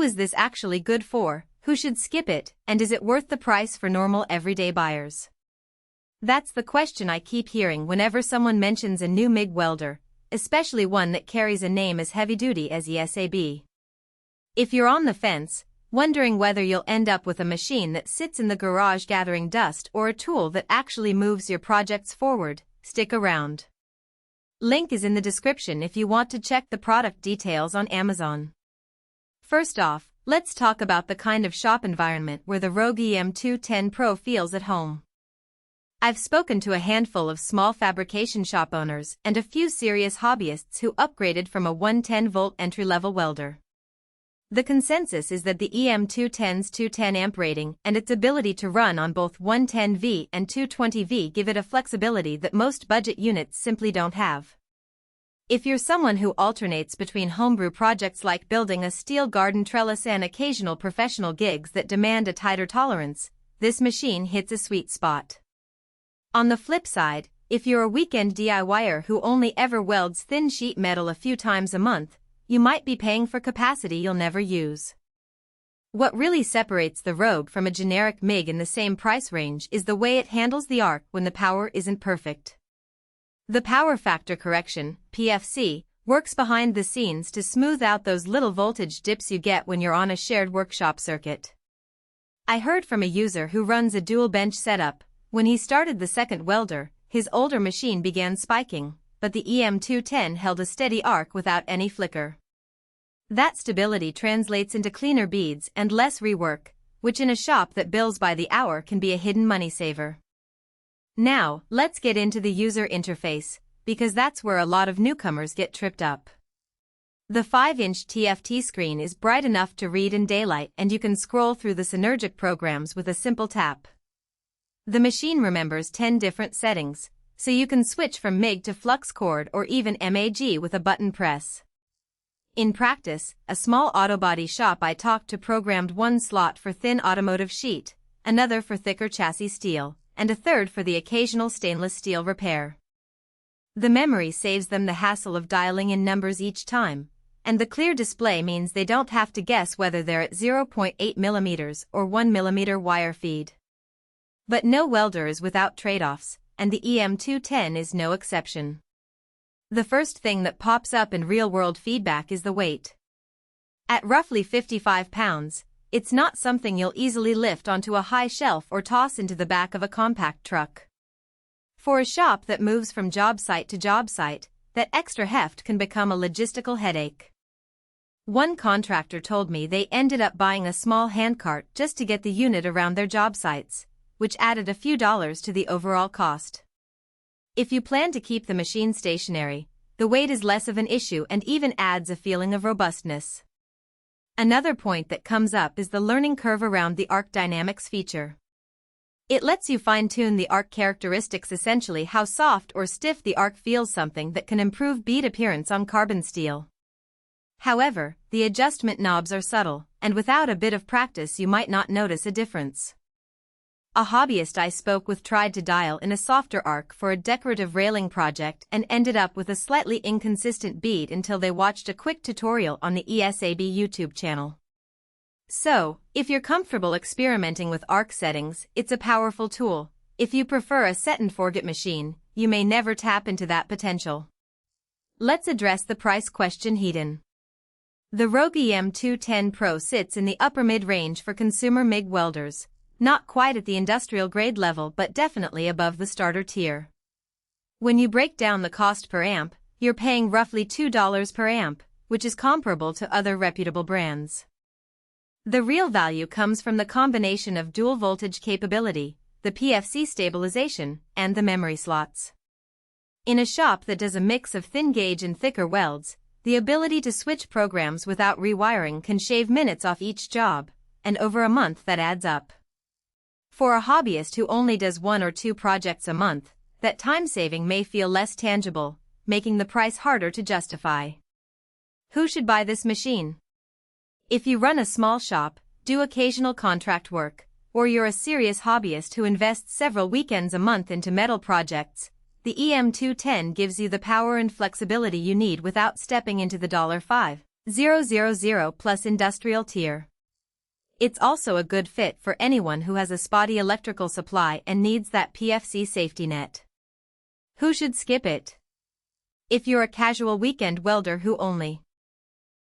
Who is this actually good for, who should skip it, and is it worth the price for normal everyday buyers? That's the question I keep hearing whenever someone mentions a new MIG welder, especially one that carries a name as heavy-duty as ESAB. If you're on the fence, wondering whether you'll end up with a machine that sits in the garage gathering dust or a tool that actually moves your projects forward, stick around. Link is in the description if you want to check the product details on Amazon. First off, let's talk about the kind of shop environment where the Rogue EM210 Pro feels at home. I've spoken to a handful of small fabrication shop owners and a few serious hobbyists who upgraded from a 110-volt entry-level welder. The consensus is that the EM210's 210 amp rating and its ability to run on both 110V and 220V give it a flexibility that most budget units simply don't have. If you're someone who alternates between homebrew projects like building a steel garden trellis and occasional professional gigs that demand a tighter tolerance, this machine hits a sweet spot. On the flip side, if you're a weekend DIYer who only ever welds thin sheet metal a few times a month, you might be paying for capacity you'll never use. What really separates the Rogue from a generic MIG in the same price range is the way it handles the arc when the power isn't perfect. The power factor correction, PFC, works behind the scenes to smooth out those little voltage dips you get when you're on a shared workshop circuit. I heard from a user who runs a dual bench setup. When he started the second welder, his older machine began spiking, but the EM210 held a steady arc without any flicker. That stability translates into cleaner beads and less rework, which in a shop that bills by the hour can be a hidden money saver. Now, let's get into the user interface, because that's where a lot of newcomers get tripped up. The 5-inch TFT screen is bright enough to read in daylight, and you can scroll through the Synergic programs with a simple tap. The machine remembers 10 different settings, so you can switch from MIG to flux cord or even MAG with a button press. In practice, a small auto body shop I talked to programmed one slot for thin automotive sheet, another for thicker chassis steel, and a third for the occasional stainless steel repair. The memory saves them the hassle of dialing in numbers each time, and the clear display means they don't have to guess whether they're at 0.8 mm or 1 mm wire feed. But no welder is without trade-offs, and the EM210 is no exception. The first thing that pops up in real-world feedback is the weight. At roughly 55 pounds, it's not something you'll easily lift onto a high shelf or toss into the back of a compact truck. For a shop that moves from job site to job site, that extra heft can become a logistical headache. One contractor told me they ended up buying a small handcart just to get the unit around their job sites, which added a few dollars to the overall cost. If you plan to keep the machine stationary, the weight is less of an issue and even adds a feeling of robustness. Another point that comes up is the learning curve around the arc dynamics feature. It lets you fine-tune the arc characteristics, essentially how soft or stiff the arc feels, something that can improve bead appearance on carbon steel. However, the adjustment knobs are subtle, and without a bit of practice you might not notice a difference. A hobbyist I spoke with tried to dial in a softer arc for a decorative railing project and ended up with a slightly inconsistent bead until they watched a quick tutorial on the ESAB YouTube channel. So, if you're comfortable experimenting with arc settings, it's a powerful tool. If you prefer a set-and-forget machine, you may never tap into that potential. Let's address the price question head-on. The Rogue EM210 Pro sits in the upper mid-range for consumer MIG welders. Not quite at the industrial grade level, but definitely above the starter tier. When you break down the cost per amp, you're paying roughly $2 per amp, which is comparable to other reputable brands. The real value comes from the combination of dual voltage capability, the PFC stabilization, and the memory slots. In a shop that does a mix of thin gauge and thicker welds, the ability to switch programs without rewiring can shave minutes off each job, and over a month that adds up. For a hobbyist who only does 1 or 2 projects a month, that time saving may feel less tangible, making the price harder to justify. Who should buy this machine? If you run a small shop, do occasional contract work, or you're a serious hobbyist who invests several weekends a month into metal projects, the EM210 gives you the power and flexibility you need without stepping into the $5,000 000 plus industrial tier. It's also a good fit for anyone who has a spotty electrical supply and needs that PFC safety net. Who should skip it? If you're a casual weekend welder who only